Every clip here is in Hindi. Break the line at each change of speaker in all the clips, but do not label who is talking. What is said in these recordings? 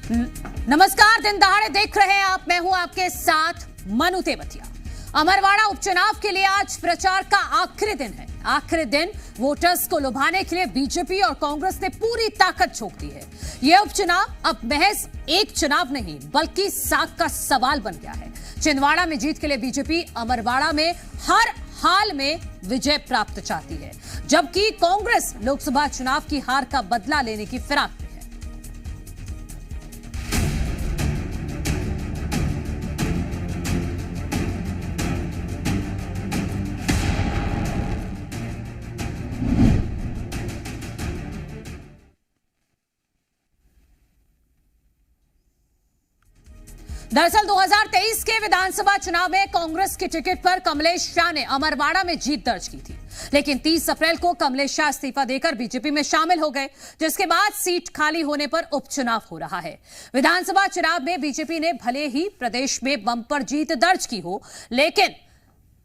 नमस्कार, दिन दहाड़े देख रहे हैं आप। मैं हूं आपके साथ मनु तेवतिया। अमरवाड़ा उपचुनाव के लिए आज प्रचार का आखिरी दिन है। आखिरी दिन वोटर्स को लुभाने के लिए बीजेपी और कांग्रेस ने पूरी ताकत झोंक दी है। यह उपचुनाव अब महज एक चुनाव नहीं बल्कि साख का सवाल बन गया है। छिंदवाड़ा में जीत के लिए बीजेपी अमरवाड़ा में हर हाल में विजय प्राप्त चाहती है, जबकि कांग्रेस लोकसभा चुनाव की हार का बदला लेने की फिराक में है। दरअसल 2023 के विधानसभा चुनाव में कांग्रेस की टिकट पर कमलेश शाह ने अमरवाड़ा में जीत दर्ज की थी, लेकिन 30 अप्रैल को कमलेश शाह इस्तीफा देकर बीजेपी में शामिल हो गए, जिसके बाद सीट खाली होने पर उपचुनाव हो रहा है। विधानसभा चुनाव में बीजेपी ने भले ही प्रदेश में बंपर जीत दर्ज की हो, लेकिन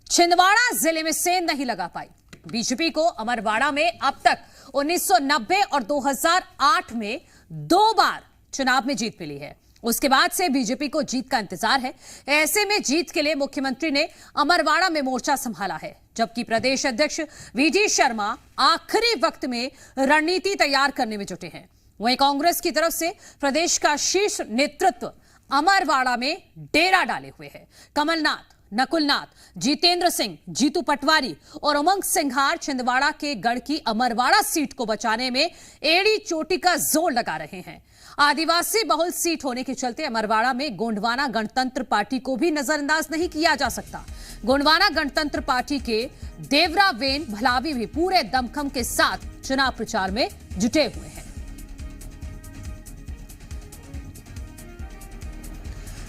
छिंदवाड़ा जिले में सेंध नहीं लगा पाई। बीजेपी को अमरवाड़ा में अब तक 1990 और 2008 में 2 बार चुनाव में जीत मिली है। उसके बाद से बीजेपी को जीत का इंतजार है। ऐसे में जीत के लिए मुख्यमंत्री ने अमरवाड़ा में मोर्चा संभाला है, जबकि प्रदेश अध्यक्ष वीडी शर्मा आखिरी वक्त में रणनीति तैयार करने में जुटे हैं। वहीं कांग्रेस की तरफ से प्रदेश का शीर्ष नेतृत्व अमरवाड़ा में डेरा डाले हुए है। कमलनाथ, नकुलनाथ, जितेंद्र सिंह, जीतू पटवारी और उमंग सिंघार छिंदवाड़ा के गढ़ की अमरवाड़ा सीट को बचाने में एड़ी चोटी का जोर लगा रहे हैं। आदिवासी बहुल सीट होने के चलते अमरवाड़ा में गोंडवाना गणतंत्र पार्टी को भी नजरअंदाज नहीं किया जा सकता। गोंडवाना गणतंत्र पार्टी के देवरा वेन भलावी भी पूरे दमखम के साथ चुनाव प्रचार में जुटे हुए हैं।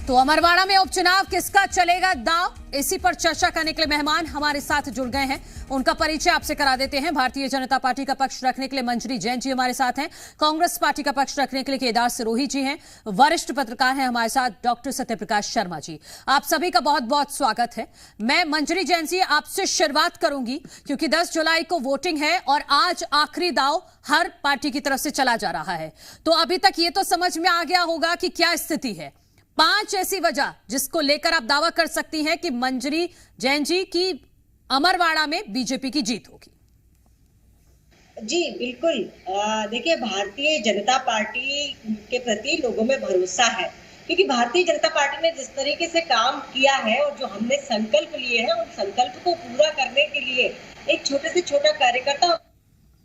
तो अमरवाड़ा में उपचुनाव किसका चलेगा दांव, इसी पर चर्चा करने के लिए मेहमान हमारे साथ जुड़ गए हैं। उनका परिचय आपसे करा देते हैं। भारतीय जनता पार्टी का पक्ष रखने के लिए मंजरी जैन जी हमारे साथ हैं। कांग्रेस पार्टी का पक्ष रखने के लिए केदार सिरोही जी हैं। वरिष्ठ पत्रकार हैं हमारे साथ डॉक्टर सत्यप्रकाश शर्मा जी। आप सभी का बहुत बहुत स्वागत है। मैं मंजरी जैन जी आपसे शुरुआत करूंगी, क्योंकि 10 जुलाई को वोटिंग है और आज आखिरी दाव हर पार्टी की तरफ से चला जा रहा है। तो अभी तक ये तो समझ में आ गया होगा कि क्या स्थिति है। 5 ऐसी वजह जिसको लेकर आप दावा कर सकती हैं कि मंजरी जैन जी की अमरवाड़ा में बीजेपी की जीत होगी।
जी बिल्कुल। देखिए, भारतीय जनता पार्टी के प्रति लोगों में भरोसा है, क्योंकि भारतीय जनता पार्टी ने जिस तरीके से काम किया है और जो हमने संकल्प लिए हैं उन संकल्प को पूरा करने के लिए एक छोटे से छोटा कार्यकर्ता,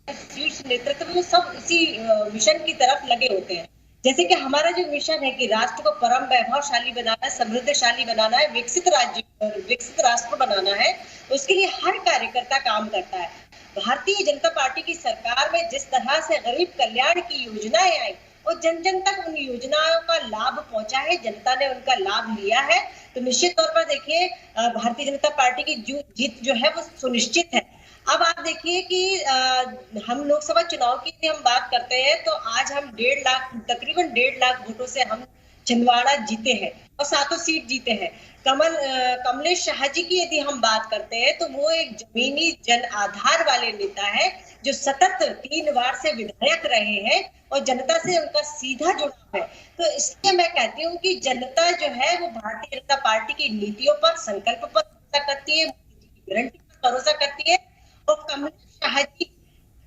शीर्ष नेतृत्व में सब इसी मिशन की तरफ लगे होते हैं। जैसे कि हमारा जो मिशन है कि राष्ट्र को परम वैभवशाली बनाना, समृद्धशाली बनाना है, विकसित राज्य और विकसित राष्ट्र बनाना है, उसके लिए हर कार्यकर्ता काम करता है। भारतीय जनता पार्टी की सरकार में जिस तरह से गरीब कल्याण की योजनाएं आई और जन जन तक उन योजनाओं का लाभ पहुंचा है, जनता ने उनका लाभ लिया है, तो निश्चित तौर पर देखिए भारतीय जनता पार्टी की जीत जो है वो सुनिश्चित है। अब आप देखिए कि हम लोकसभा चुनाव की हम बात करते हैं तो आज हम तकरीबन 1.5 लाख वोटों से हम छिंदवाड़ा जीते हैं और 7 सीट जीते हैं। कमलेश शाह जी की यदि हम बात करते हैं तो वो एक जमीनी जन आधार वाले नेता है, जो सतत 3 बार से विधायक रहे हैं और जनता से उनका सीधा जुड़ाव है। तो इसलिए मैं कहती हूँ कि जनता जो है वो भारतीय जनता पार्टी की नीतियों पर, संकल्प पर भरोसा करती है, गारंटी पर भरोसा करती है और कमलेश शाह जी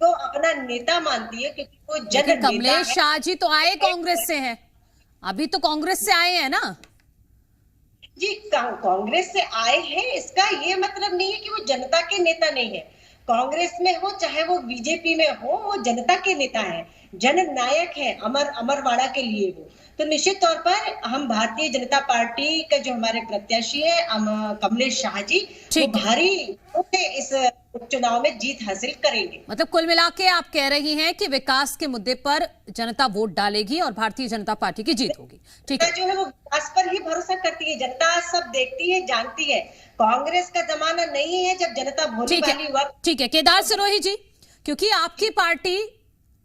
को अपना नेता मानती है, क्योंकि वो जन
कमलेश शाह जी तो आए कांग्रेस से हैं, अभी तो कांग्रेस से आए हैं ना
जी। कांग्रेस से आए हैं, इसका ये मतलब नहीं है कि वो जनता के नेता नहीं है। कांग्रेस में हो चाहे वो बीजेपी में हो, वो जनता के नेता है, जननायक है अमरवाड़ा के लिए वो। तो निश्चित तौर पर हम भारतीय जनता पार्टी का जो हमारे प्रत्याशी है कमलेश शाह जी, वो भारी इस उपचुनाव में जीत हासिल करेंगे।
मतलब कुल मिला के आप कह रही हैं कि विकास के मुद्दे पर जनता वोट डालेगी और भारतीय जनता पार्टी की जीत होगी। ठीक है,
जो है वो विकास पर ही भरोसा करती है। जनता सब देखती है, जानती है। कांग्रेस का जमाना नहीं है जब जनता भोली भाली हुआ।
ठीक है केदार सिरोही जी, क्योंकि आपकी पार्टी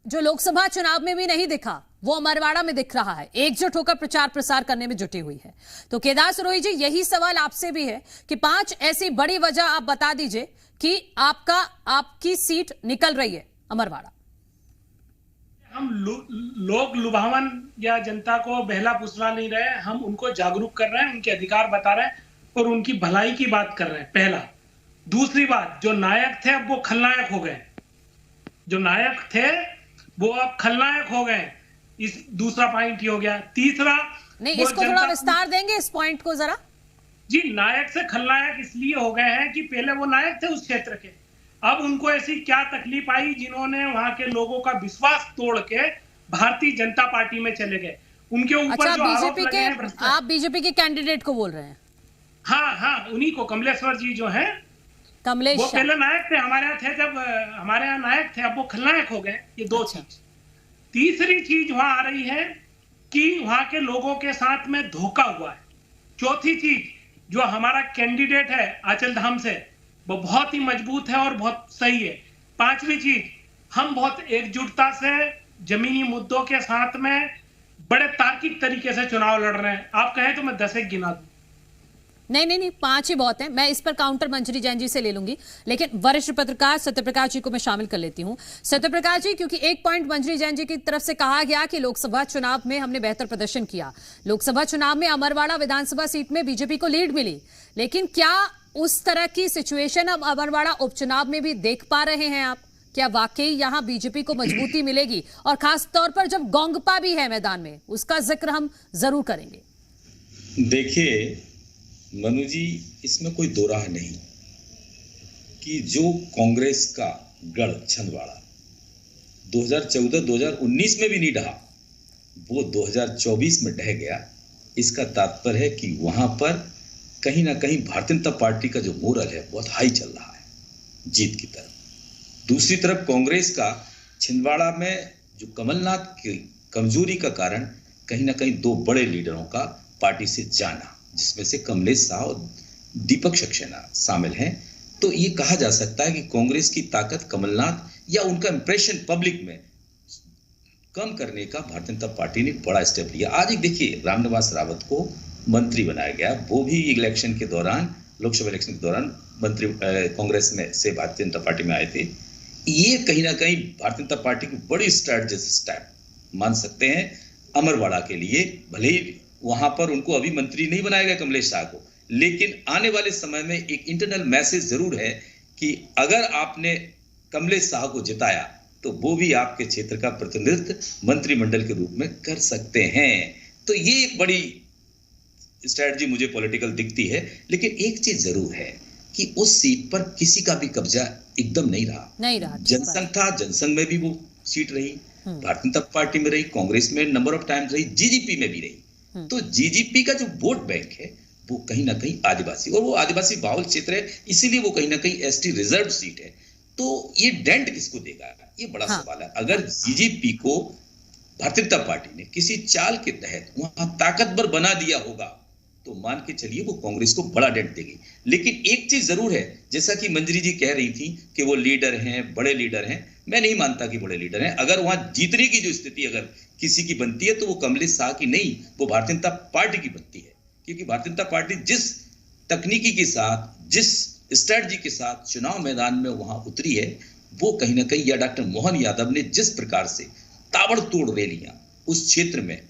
जो लोकसभा चुनाव में भी नहीं दिखा वो अमरवाड़ा में दिख रहा है, एकजुट होकर प्रचार प्रसार करने में जुटी हुई है। तो केदार सिरोही जी, यही सवाल आपसे भी है कि 5 ऐसी बड़ी वजह आप बता दीजिए कि आपकी सीट निकल रही है अमरवाड़ा।
हम लोग लुभावन या जनता को बहला फुसला नहीं रहे, हम उनको जागरूक कर रहे हैं, उनके अधिकार बता रहे हैं और उनकी भलाई की बात कर रहे हैं, पहला। दूसरी बात, जो नायक थे अब वो खलनायक हो गए, जो नायक थे वो अब खलनायक हो गए, इस दूसरा पॉइंट ही हो गया। तीसरा,
नहीं, इसको थोड़ा विस्तार देंगे इस पॉइंट को जरा।
जी, नायक से खलनायक इसलिए हो गए हैं कि पहले वो नायक थे उस क्षेत्र के, अब उनको ऐसी क्या तकलीफ आई जिन्होंने वहां के लोगों का विश्वास तोड़ के भारतीय जनता पार्टी में चले गए, उनके ऊपर जो आरोप लगे हैं।
आप बीजेपी के कैंडिडेट को बोल रहे हैं?
हाँ, उन्हीं को, कमलेश्वर जी जो हैं,
कमलेश,
वो पहले नायक थे, हमारे यहाँ थे, जब हमारे यहाँ नायक थे, अब वो खलनायक हो गए। ये दो चीज। तीसरी चीज वहां आ रही है कि वहां के लोगों के साथ में धोखा हुआ है। चौथी चीज, जो हमारा कैंडिडेट है आंचल धाम से, वो बहुत ही मजबूत है और बहुत सही है। पांचवी चीज, हम बहुत एकजुटता से जमीनी मुद्दों के साथ में बड़े तार्किक तरीके से चुनाव लड़ रहे हैं। आप कहें तो मैं 10 एक गिना दूं।
नहीं, 5 ही बहुत है। मैं इस पर काउंटर मंजरी जैन जी से ले लूंगी, लेकिन वरिष्ठ पत्रकार सत्यप्रकाश जी को मैं शामिल कर लेती हूं। सत्यप्रकाश जी, क्योंकि एक पॉइंट मंजरी जैन जी की तरफ से कहा गया कि लोकसभा चुनाव में हमने बेहतर प्रदर्शन किया, लोकसभा चुनाव में अमरवाड़ा विधानसभा सीट में बीजेपी को लीड मिली, लेकिन क्या उस तरह की सिचुएशन अब अमरवाड़ा उपचुनाव में भी देख पा रहे हैं आप? क्या वाकई यहां बीजेपी को मजबूती मिलेगी? और खास तौर पर जब गोंगपा भी है मैदान में, उसका जिक्र हम जरूर करेंगे।
देखिए मनु जी, इसमें कोई दो राह नहीं कि जो कांग्रेस का गढ़ छिंदवाड़ा 2014-2019 में भी नहीं ढहा, वो 2024 में ढह गया। इसका तात्पर्य है कि वहां पर कहीं ना कहीं भारतीय जनता पार्टी का जो मोरल है बहुत हाई चल रहा है जीत की तरफ। दूसरी तरफ कांग्रेस का छिंदवाड़ा में जो कमलनाथ की कमजोरी का कारण कहीं ना कहीं 2 बड़े लीडरों का पार्टी से जाना, जिसमें से कमलेश शाह और दीपक सक्सेना शामिल हैं। तो ये कहा जा सकता है कि कांग्रेस की ताकत कमलनाथ या उनका इंप्रेशन पब्लिक में कम करने का भारतीय जनता पार्टी ने बड़ा स्टेप लिया। आज एक देखिए, रामनिवास रावत को मंत्री बनाया गया, वो भी इलेक्शन के दौरान, लोकसभा इलेक्शन के दौरान मंत्री कांग्रेस में से भारतीय जनता पार्टी में आए थे। ये कहीं ना कहीं भारतीय जनता पार्टी की बड़ी स्ट्रैटेजिक स्टेप मान सकते हैं अमरवाड़ा के लिए। भले ही वहां पर उनको अभी मंत्री नहीं बनाया गया कमलेश शाह को, लेकिन आने वाले समय में एक इंटरनल मैसेज जरूर है कि अगर आपने कमलेश शाह को जिताया तो वो भी आपके क्षेत्र का प्रतिनिधित्व मंत्रिमंडल के रूप में कर सकते हैं। तो ये एक बड़ी स्ट्रैटेजी मुझे पॉलिटिकल दिखती है। लेकिन एक चीज जरूर है कि उस सीट पर किसी का भी कब्जा एकदम नहीं रहा। जनसंघ था, जनसंघ में भी वो सीट रही, भारतीय जनता पार्टी में रही, कांग्रेस में नंबर ऑफ टाइम्स रही, जीजीपी में भी रही। तो जीजीपी का जो वोट बैंक है वो कहीं ना कहीं आदिवासी, और वो आदिवासी बाहुल क्षेत्र है, इसीलिए वो कहीं ना कहीं एसटी रिजर्व सीट है। तो ये डेंट किसको देगा, ये बड़ा सवाल है। अगर जीजीपी को भारतीय जनता पार्टी ने किसी चाल के तहत वहां ताकतवर बना दिया होगा तो मान के चलिए वो कांग्रेस को बड़ा डेंट देगी। लेकिन एक चीज जरूर है, जैसा कि मंजरी जी कह रही थी कि वो लीडर हैं, बड़े लीडर हैं, मैं नहीं मानता कि बड़े लीडर हैं। अगर वहां जीतने की जो स्थिति अगर किसी की बनती है तो वो कमलेश शाह की नहीं, वो भारतीय जनता पार्टी की बनती है। क्योंकि भारतीय जनता पार्टी जिस तकनीकी के साथ, जिस स्ट्रैटेजी के साथ चुनाव मैदान में वहां उतरी है, वो कहीं ना कहीं, या डॉक्टर मोहन यादव ने जिस प्रकार से ताबड़तोड़ रैलियां उस क्षेत्र में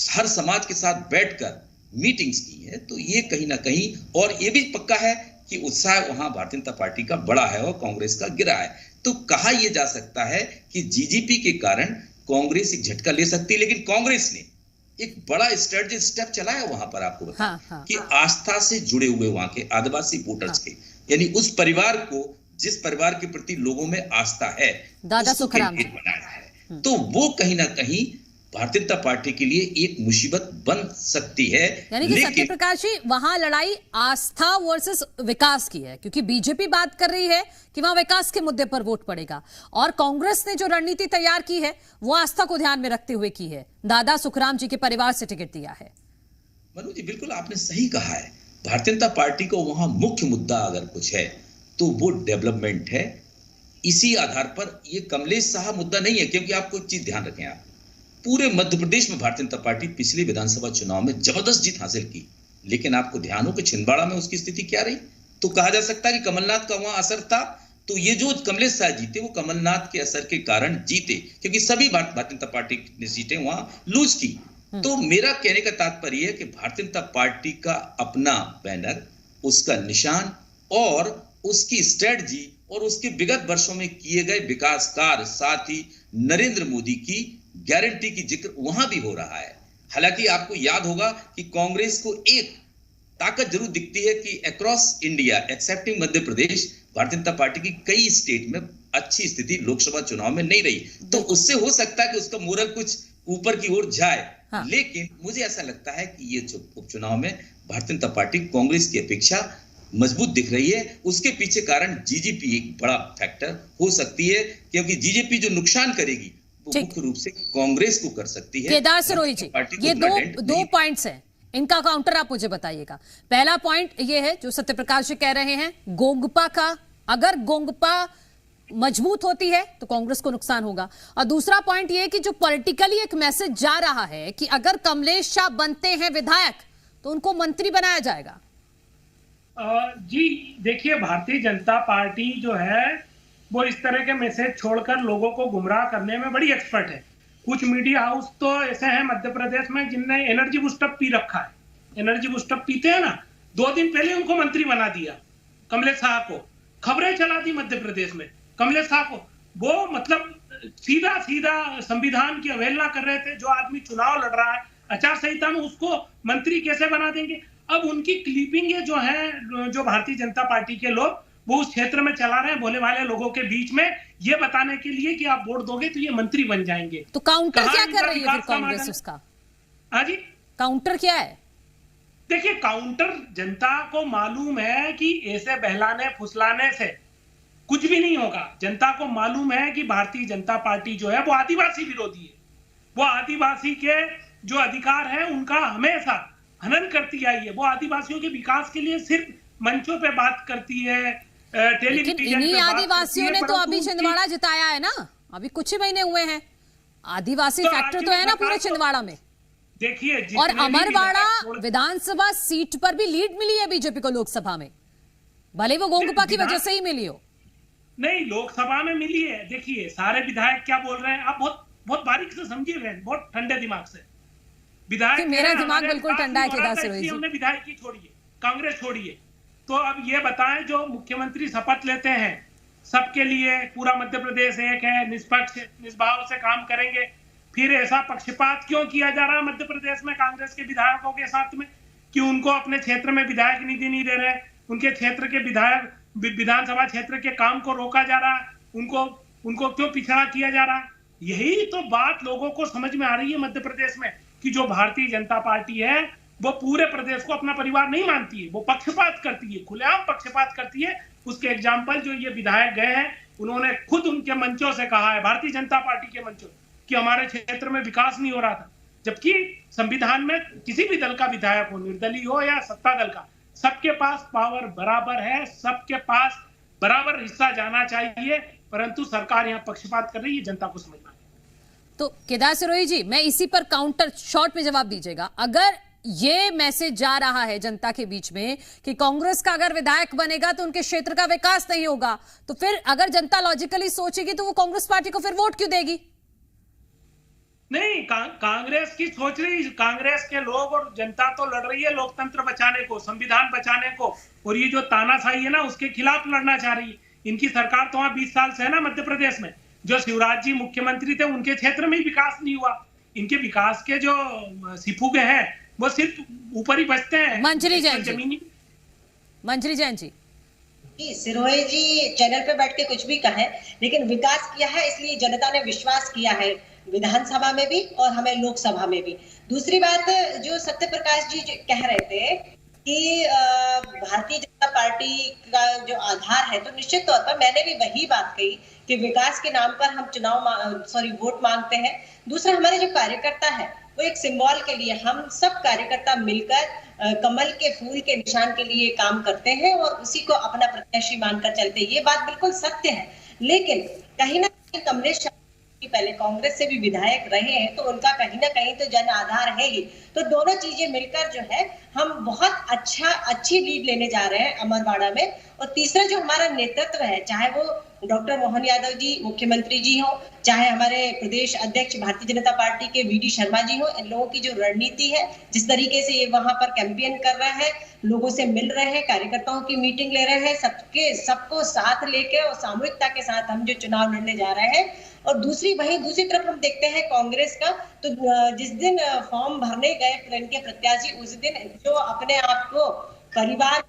हर समाज के साथ बैठकर मीटिंग्स की है, तो ये कहीं ना कहीं, और ये भी पक्का है कि उत्साह वहां भारतीय जनता पार्टी का बड़ा है और कांग्रेस का गिरा है। तो कहा यह जा सकता है कि जीजीपी के कारण कांग्रेस एक झटका ले सकती है, लेकिन कांग्रेस ने एक बड़ा स्ट्रेटेजिक स्टेप चलाया वहां पर, आपको बता कि आस्था से जुड़े हुए वहां के आदिवासी वोटर्स के, यानी उस परिवार को, जिस परिवार के प्रति लोगों में आस्था है,
दादा सुखराम
बनाया है, तो वो कहीं ना कहीं भारतीय जनता पार्टी के लिए एक मुसीबत बन सकती है।
यानी कि सत्यप्रकाश जी, वहां लड़ाई आस्था वर्सेस विकास की है, क्योंकि बीजेपी बात कर रही है कि वहां विकास के मुद्दे पर वोट पड़ेगा, और कांग्रेस ने जो रणनीति तैयार की है वो आस्था को ध्यान में रखते हुए की है, दादा सुखराम जी के परिवार से टिकट दिया है।
मनु जी, बिल्कुल आपने सही कहा है। भारतीय जनता पार्टी को वहां मुख्य मुद्दा अगर कुछ है तो वो डेवलपमेंट है। इसी आधार पर ये कमलेश शाह मुद्दा नहीं है, क्योंकि आपको एक चीज ध्यान रखें, आप पूरे मध्य प्रदेश में भारतीय जनता पार्टी पिछले विधानसभा चुनाव में जबरदस्त जीत हासिल की, लेकिन आपको ध्यान हो कि छिंदवाड़ा में उसकी स्थिति क्या रही। तो कहा जा सकता है कि कमलनाथ का वहां असर था, तो ये जो कमलेश शाह जीते वो कमलनाथ के असर के कारण जीते, क्योंकि सभी भारतीय जनता पार्टी ने सीटें वहां लूज की। तो मेरा कहने का तात्पर्य है कि भारतीय जनता पार्टी का अपना बैनर, उसका निशान और उसकी स्ट्रेटजी और उसके विगत वर्षों में किए गए विकास कार्य, साथ ही नरेंद्र मोदी की गारंटी की जिक्र वहां भी हो रहा है। हालांकि आपको याद होगा कि कांग्रेस को एक ताकत जरूर दिखती है कि across India accepting Madhya Pradesh, Bharatiya Janata party की कई स्टेट में अच्छी स्थिति लोकसभा चुनाव में नहीं रही, तो उससे हो सकता है कि उसका मोरल कुछ ऊपर की ओर जाए। हाँ। लेकिन मुझे ऐसा लगता है कि ये उपचुनाव में भारतीय जनता पार्टी कांग्रेस की अपेक्षा मजबूत दिख रही है। उसके पीछे कारण जीजेपी एक बड़ा फैक्टर हो सकती है, क्योंकि जीजेपी जो नुकसान करेगी वो मुख्य रूप से कांग्रेस को कर सकती है।
केदार सिरोही जी, ये दो पॉइंट्स हैं, इनका काउंटर आप मुझे बताइएगा। पहला पॉइंट ये है जो सत्यप्रकाश जी कह रहे हैं, गोंगपा का, अगर गोंगपा मजबूत होती है तो कांग्रेस को नुकसान होगा। और दूसरा पॉइंट ये है कि जो पॉलिटिकली एक मैसेज जा रहा है कि अगर कमलेश शाह बनते हैं विधायक तो उनको मंत्री बनाया जाएगा।
जी देखिए, भारतीय जनता पार्टी जो है वो इस तरह के मैसेज छोड़कर लोगों को गुमराह करने में बड़ी एक्सपर्ट है। कुछ मीडिया हाउस तो ऐसे हैं मध्य प्रदेश में जिनने एनर्जी बूस्टअप पी रखा है। एनर्जी बूस्टअप पीते हैं ना, 2 दिन पहले उनको मंत्री बना दिया कमलेश शाह को, खबरें चला दी मध्य प्रदेश में कमलेश शाह को। वो मतलब सीधा सीधा संविधान की अवहेलना कर रहे थे। जो आदमी चुनाव लड़ रहा है आचार संहिता में, उसको मंत्री कैसे बना देंगे। अब उनकी क्लिपिंग जो है, जो भारतीय जनता पार्टी के लोग वो उस क्षेत्र में चला रहे हैं भोले भाले लोगों के बीच में, ये बताने के लिए कि आप वोट दोगे तो ये मंत्री बन जाएंगे।
तो काउंटर क्या कर रही है फिर कांग्रेस उसका?
हाँ जी,
काउंटर क्या है?
देखिए, काउंटर जनता को मालूम है कि ऐसे बहलाने फुसलाने से कुछ भी नहीं होगा। जनता को मालूम है कि भारतीय जनता पार्टी जो है वो आदिवासी विरोधी है। वो आदिवासी के जो अधिकार है उनका हमेशा हनन करती आई है। वो आदिवासियों के विकास के लिए सिर्फ मंचों पे बात करती है, टेलीविजन पे
इन्हीं आदिवासियों ने तो अभी छिंदवाड़ा जिताया है ना, अभी कुछ ही महीने हुए हैं। आदिवासी फैक्टर तो है ना पूरे छिंदवाड़ा में।
देखिए,
और अमरवाड़ा विधानसभा सीट पर भी लीड मिली है बीजेपी को लोकसभा में, भले वो गोंगपा की वजह से ही मिली हो।
नहीं, लोकसभा में मिली है। देखिए, सारे विधायक क्या बोल रहे हैं, आप बहुत बारीक से समझिए, बहुत ठंडे दिमाग से। विधायक,
मेरा दिमाग बिल्कुल ठंडा है केदार सिरोही जी।
हमने विधायक की छोड़िए, कांग्रेस छोड़िए, तो अब ये बताएं, जो मुख्यमंत्री शपथ लेते हैं सबके लिए पूरा मध्य प्रदेश एक है, निष्पक्ष निष्भाव से काम करेंगे, फिर ऐसा पक्षपात क्यों किया जा रहा है मध्य प्रदेश में कांग्रेस के विधायकों के साथ में कि उनको अपने क्षेत्र में विधायक निधि नहीं दे रहे, उनके क्षेत्र के विधायक विधानसभा क्षेत्र के काम को रोका जा रहा है, उनको क्यों पिछड़ा किया जा रहा है। यही तो बात लोगों को समझ में आ रही है मध्य प्रदेश में कि जो भारतीय जनता पार्टी है वो पूरे प्रदेश को अपना परिवार नहीं मानती है, वो पक्षपात करती है, खुलेआम पक्षपात करती है। उसके एग्जाम्पल जो ये विधायक गए हैं, उन्होंने खुद उनके मंचों से कहा है, भारतीय जनता पार्टी के मंचों, कि हमारे क्षेत्र में विकास नहीं हो रहा था। जबकि संविधान में किसी भी दल का विधायक हो, निर्दलीय हो या सत्ता दल का, सबके पास पावर बराबर है, सबके पास बराबर हिस्सा जाना चाहिए, परंतु सरकार यहाँ पक्षपात कर रही है, जनता को समझना है।
तो केदार सिरोही जी, मैं इसी पर काउंटर शॉर्ट में जवाब दीजिएगा। अगर ये मैसेज जा रहा है जनता के बीच में कि कांग्रेस का अगर विधायक बनेगा तो उनके क्षेत्र का विकास नहीं होगा, तो फिर अगर जनता लॉजिकली सोचेगी तो वो कांग्रेस पार्टी को फिर वोट क्यों देगी?
नहीं, कांग्रेस की सोच रही, कांग्रेस के लोग और जनता तो लड़ रही है लोकतंत्र बचाने को, संविधान बचाने को, और ये जो तानाशाही है ना उसके खिलाफ लड़ना चाह रही है। इनकी सरकार तो वहां 20 साल से है ना मध्य प्रदेश में। जो शिवराज जी मुख्यमंत्री थे उनके क्षेत्र में ही विकास नहीं हुआ। इनके विकास के जो सिफुगे हैं वो सिर्फ ऊपर ही बचते हैं।
मंजरी जैन जी,
सिरोही जी चैनल पे बैठ के कुछ भी कहे, लेकिन विकास किया है इसलिए जनता ने विश्वास किया है विधानसभा में भी और हमें लोकसभा में भी। दूसरी बात, जो सत्यप्रकाश जी कह रहे थे कि भारतीय जनता पार्टी का जो आधार है, तो निश्चित तौर पर मैंने भी वही बात कही कि विकास के नाम पर हम वोट मांगते हैं। दूसरा, हमारे जो कार्यकर्ता है वो एक सिंबल के लिए, हम सब कार्यकर्ता मिलकर कमल के फूल के निशान के लिए काम करते हैं और उसी को अपना प्रत्याशी मानकर चलते हैं। ये बात बिल्कुल सत्य है, लेकिन कहीं ना कहीं कमलेश कि पहले कांग्रेस से भी विधायक रहे हैं, तो उनका कहीं ना कहीं तो जन आधार है ही। तो दोनों चीजें मिलकर जो है हम बहुत अच्छी लीड लेने जा रहे हैं अमरवाड़ा में। और तीसरा जो हमारा नेतृत्व है, चाहे वो डॉक्टर मोहन यादव जी मुख्यमंत्री जी हो, चाहे हमारे प्रदेश अध्यक्ष भारतीय जनता पार्टी के वी डी शर्मा जी हो, इन लोगों की जो रणनीति है, जिस तरीके से ये वहां पर कैंपेन कर रहे हैं, लोगों से मिल रहे हैं, कार्यकर्ताओं की मीटिंग ले रहे हैं, सबको साथ लेके और सामूहिकता के साथ हम जो चुनाव लड़ने जा रहे हैं। और दूसरी तरफ हम देखते हैं कांग्रेस का, तो जिस दिन फॉर्म भरने गए इनके प्रत्याशी, उस दिन जो अपने आप को परिवार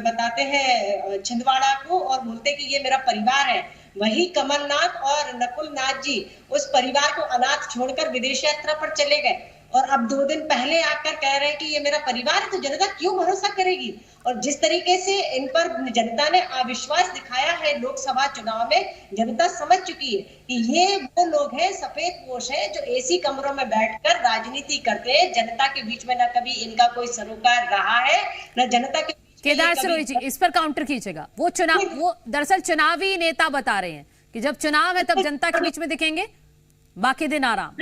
बताते हैं छिंदवाड़ा को और बोलते कि ये मेरा परिवार है, वही कमलनाथ और नकुलनाथ जी उस परिवार को अनाथ छोड़कर विदेश यात्रा पर चले गए और अब 2 दिन पहले आकर कह रहे हैं कि ये मेरा परिवार है। तो जनता क्यों भरोसा करेगी? और जिस तरीके से इन पर जनता ने अविश्वास दिखाया है लोकसभा चुनाव में, जनता समझ चुकी है कि ये वो लोग हैं, सफेद पोश हैं, जो एसी कमरों में बैठकर राजनीति करते हैं। जनता के बीच में न कभी इनका कोई सरोकार रहा है, न जनता के
केदार सिरोही जी, इस पर काउंटर कीजिएगा। वो दरअसल चुनावी नेता बता रहे हैं कि जब चुनाव है तब जनता के बीच में दिखेंगे, बाकी दिन आराम।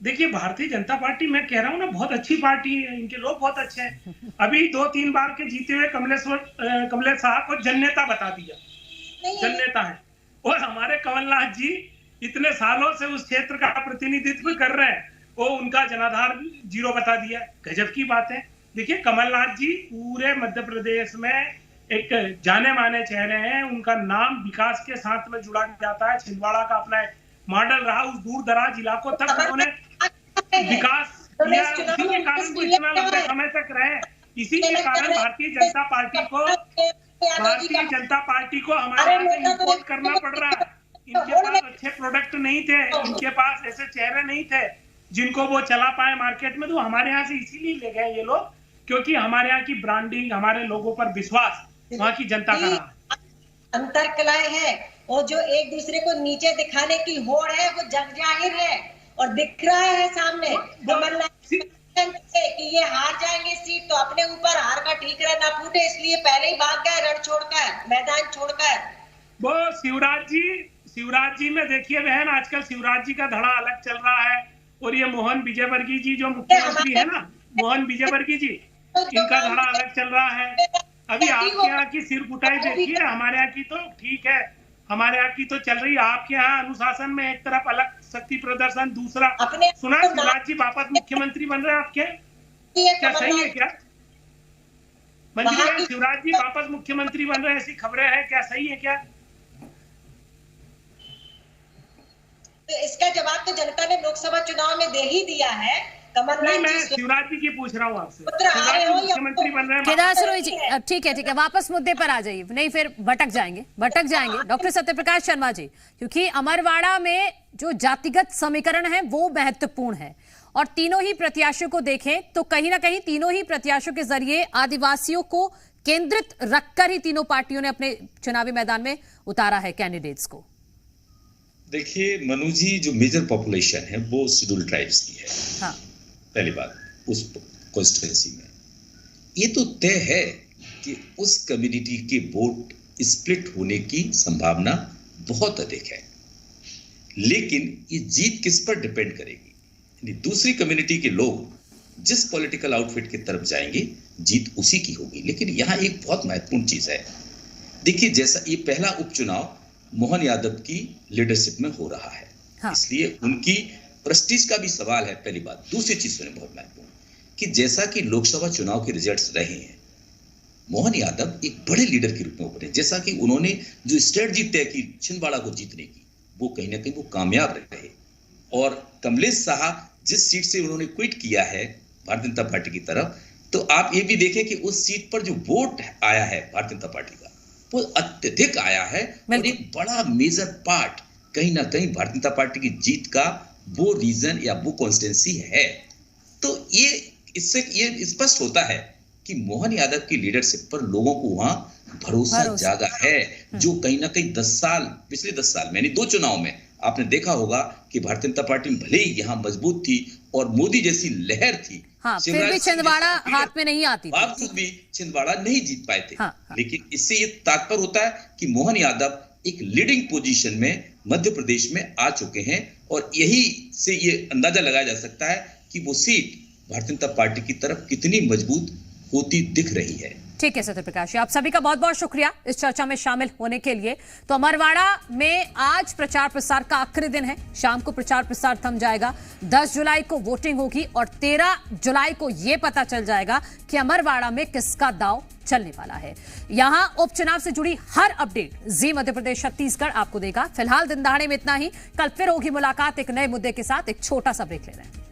देखिए, भारतीय जनता पार्टी, मैं कह रहा हूँ ना, बहुत अच्छी पार्टी है, इनके लोग बहुत अच्छे हैं। अभी 2-3 बार के जीते हुए कमलेश साहब को जननेता बता दिया, जननेता है। और हमारे कमलनाथ जी इतने सालों से उस क्षेत्र का प्रतिनिधित्व कर रहे हैं, वो उनका जनाधार 0 बता दिया। गजब की बात है। देखिए, कमलनाथ जी पूरे मध्य प्रदेश में एक जाने माने चेहरे हैं, उनका नाम विकास के साथ में जुड़ा जाता है। छिंदवाड़ा का अपना मॉडल रहा, उस दूर दराज इलाकों तक उन्होंने विकास किया, इसी के कारण वो इतना लंबे समय तक रहे। इसी के कारण भारतीय जनता पार्टी को हमारे यहाँ से इंपोर्ट करना पड़ रहा है। इनके पास अच्छे प्रोडक्ट नहीं थे, इनके पास ऐसे चेहरे नहीं थे जिनको वो चला पाए मार्केट में। तो हमारे यहाँ से इसीलिए ले गए ये लोग, क्योंकि हमारे यहाँ की ब्रांडिंग, हमारे लोगों पर विश्वास वहाँ की जनता का रहा।
अंतर कलाएं है, और जो एक दूसरे को नीचे दिखाने की होड़ है, वो जग जाहिर है और दिख रहा है सामने। कि ये हार जाएंगे सीट, तो अपने ऊपर हार का ठीकरा ना फूटे, इसलिए पहले ही भाग गए रण छोड़कर, मैदान छोड़कर।
वो शिवराज जी में देखिए बहन, आजकल शिवराज जी का धड़ा अलग चल रहा है। और ये मोहन विजयवर्गीय जी जो मुख्यमंत्री है ना, मोहन विजयवर्गीय जी, इनका धड़ा अलग चल रहा है। अभी आपके यहाँ की सिर कुटाई देखिए, हमारे यहाँ की तो ठीक है, हमारे यहाँ की तो चल रही है। आपके यहाँ अनुशासन में एक तरफ अलग शक्ति प्रदर्शन, दूसरा सुना शिवराज जी वापस मुख्यमंत्री बन रहे हैं आपके, क्या सही है क्या? मंत्री शिवराज जी वापस मुख्यमंत्री बन रहे हैं, ऐसी खबरें हैं, क्या सही है क्या?
तो इसका जवाब तो जनता ने लोकसभा चुनाव में दे ही दिया है।
नहीं, मैं शिवराज जी की पूछ रहा हूँ आपसे, मुख्यमंत्री बन रहे हैं।
केदार सिरोही जी, ठीक है, वापस मुद्दे पर आ जाइए, नहीं फिर भटक जाएंगे। डॉक्टर सत्यप्रकाश शर्मा जी, क्योंकि अमरवाड़ा में जो जातिगत समीकरण है वो महत्वपूर्ण है, और तीनों ही प्रत्याशियों को देखें तो कहीं ना कहीं तीनों ही प्रत्याशियों के जरिए आदिवासियों को केंद्रित रखकर ही तीनों पार्टियों ने अपने चुनावी मैदान में उतारा है कैंडिडेट्स को।
देखिए मनु जी, जो मेजर पॉपुलेशन है वो शेड्यूल्ड ट्राइब्स की है। हाँ। पहली बात, उस कॉन्स्टिट्यूएंसी में ये तो तय है कि उस कम्युनिटी के वोट स्प्लिट होने की संभावना बहुत अधिक है, लेकिन ये जीत किस पर डिपेंड करेगी? दूसरी कम्युनिटी के लोग जिस पॉलिटिकल आउटफिट की तरफ जाएंगे, जीत उसी की होगी। लेकिन यहाँ एक बहुत महत्वपूर्ण चीज है। देखिए, जैसा ये पहला उपचुनाव मोहन यादव की लीडरशिप में हो रहा है, हाँ। इसलिए उनकी प्रेस्टीज का भी सवाल है, पहली बात। दूसरी चीज सुने, बहुत महत्वपूर्ण, कि जैसा कि लोकसभा चुनाव के रिजल्ट्स रहे हैं, मोहन यादव एक बड़े लीडर के रूप में उभरे। जैसा कि उन्होंने जो स्ट्रेटजी तय की छिंदवाड़ा को जीतने की, वो कहीं ना कहीं वो कामयाब रहे। और कमलेश साहब जिस सीट से उन्होंने क्विट किया है भारतीय जनता पार्टी की तरफ, तो आप ये भी देखें कि उस सीट पर जो वोट आया है भारतीय जनता पार्टी का, वो अत्यधिक आया है। और एक बड़ा मेजर पार्ट कहीं ना कहीं भारतीय जनता पार्टी की जीत का वो रीजन या वो कॉन्स्टिट्यूएंसी है। तो ये इससे ये स्पष्ट होता है कि मोहन यादव की लीडरशिप पर लोगों को वहां भरोसा जागा है, जो कहीं ना कहीं पिछले 10 साल में, यानी 2 चुनाव में आपने देखा होगा कि भारतीय जनता पार्टी भले ही यहाँ मजबूत थी और मोदी जैसी लहर थी,
हाँ, फिर भी छिंदवाड़ा हाथ में नहीं आती,
बावजूद भी छिंदवाड़ा नहीं जीत पाए थे। हाँ, हाँ। लेकिन इससे ये तात्पर्य होता है कि मोहन यादव एक लीडिंग पोजीशन में मध्य प्रदेश में आ चुके हैं और यही से ये अंदाजा लगाया जा सकता है कि वो सीट भारतीय जनता पार्टी की तरफ कितनी मजबूत होती दिख रही है।
ठीक है सत्य प्रकाश, आप सभी का बहुत बहुत शुक्रिया इस चर्चा में शामिल होने के लिए। तो अमरवाड़ा में आज प्रचार प्रसार का आखिरी दिन है, शाम को प्रचार प्रसार थम जाएगा। 10 जुलाई को वोटिंग होगी और 13 जुलाई को यह पता चल जाएगा कि अमरवाड़ा में किसका दांव चलने वाला है। यहां उपचुनाव से जुड़ी हर अपडेट जी मध्य प्रदेश छत्तीसगढ़ आपको देगा। फिलहाल दिन दहाड़े में इतना ही, कल फिर होगी मुलाकात एक नए मुद्दे के साथ। एक छोटा सा ब्रेक ले रहे हैं।